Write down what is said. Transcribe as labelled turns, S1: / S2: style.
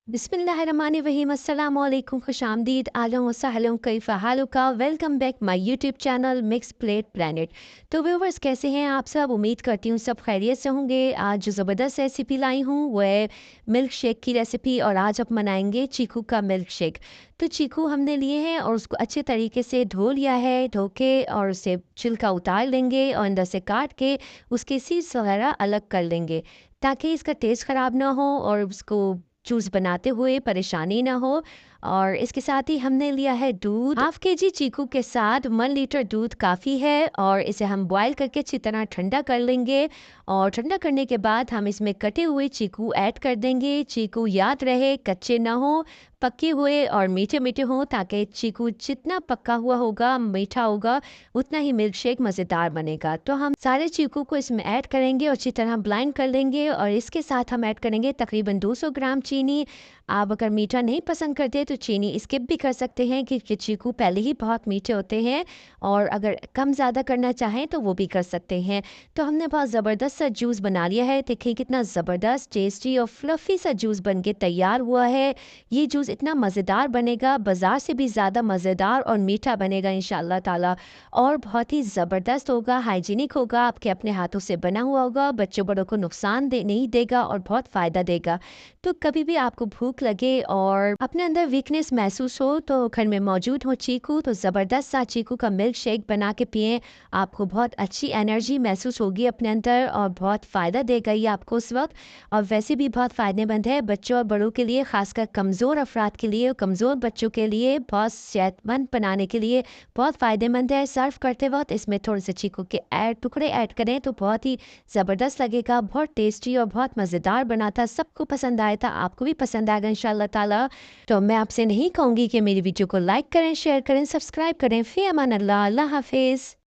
S1: बिस्मिल्लाहिर्रहमानिर्रहीम अस्सलाम वालेकुम खुशामदीद आलम वसहलम कैफ़ा हालुका welcome back my YouTube channel mix plate planet. तो व्यूवर्स कैसे हैं आप सब? उम्मीद करती हूँ सब खैरियत से होंगे। आज जो ज़बरदस्त रेसिपी लाई हूँ वो है मिल्क शेक की रेसिपी और आज आप बनाएंगे चीकू का मिल्क शेक। तो चीकू हमने लिए हैं और उसको अच्छे तरीके से धो लिया है, धो के और उसे छिलका उतार लेंगे और अंदर से काट के उसके सीड्स वगैरह अलग कर लेंगे ताकि इसका टेस्ट ख़राब ना हो और उसको जूस बनाते हुए परेशानी ना हो। और इसके साथ ही हमने लिया है दूध, हाफ के जी चीकू के साथ 1 लीटर दूध काफ़ी है और इसे हम बॉईल करके अच्छी तरह ठंडा कर लेंगे। और ठंडा करने के बाद हम इसमें कटे हुए चीकू ऐड कर देंगे। चीकू याद रहे कच्चे ना हो, पके हुए और मीठे मीठे हों, ताकि चीकू जितना पका हुआ होगा मीठा होगा उतना ही मिल्क शेक मज़ेदार बनेगा। तो हम सारे चीकू को इसमें ऐड करेंगे और अच्छी तरह ब्लाइंड कर लेंगे और इसके साथ हम ऐड करेंगे तकरीबन 200 ग्राम चीनी। आप अगर मीठा नहीं पसंद करते तो चीनी स्किप भी कर सकते हैं क्योंकि चीकू पहले ही बहुत मीठे होते हैं। और अगर कम ज़्यादा करना चाहें तो वो भी कर सकते हैं। तो हमने बहुत ज़बरदस्त सा जूस बना लिया है। देखिए कितना ज़बरदस्त टेस्टी और फ्लफ़ी सा जूस बन के तैयार हुआ है। ये जूस इतना मज़ेदार बनेगा, बाज़ार से भी ज़्यादा मज़ेदार और मीठा बनेगा इंशाअल्लाह ताला। और बहुत ही ज़बरदस्त होगा, हाइजीनिक होगा, आपके अपने हाथों से बना हुआ होगा, बच्चों बड़ों को नुकसान दे नहीं देगा और बहुत फ़ायदा देगा। तो कभी भी आपको भूख लगे और अपने अंदर वीकनेस महसूस हो तो घर में मौजूद हो चीकू, तो ज़बरदस्त सा चीकू का मिल्क शेक बना के पिएँ। आपको बहुत अच्छी एनर्जी महसूस होगी अपने अंदर और बहुत फ़ायदा देगा ये आपको उस वक़्त। और वैसे भी बहुत फ़ायदेमंद है बच्चों और बड़ों के लिए, ख़ासकर कमज़ोर अफ़राद के लिए और कमज़ोर बच्चों के लिए बहुत सेहतमंद बनाने के लिए बहुत फ़ायदेमंद है। सर्व करते वक़्त इसमें थोड़े से चीकू के टुकड़े ऐड करें तो बहुत ही ज़बरदस्त लगेगा, बहुत टेस्टी और बहुत मज़ेदार बना था। सबको पसंद आया था, आपको भी पसंद आएगा इंशाअल्लाह ताला। तो मैं आपसे नहीं कहूँगी कि मेरी वीडियो को लाइक करें, शेयर करें, सब्सक्राइब करें। फ़ी अमान अल्लाह, अल्लाह हाफ़िज़।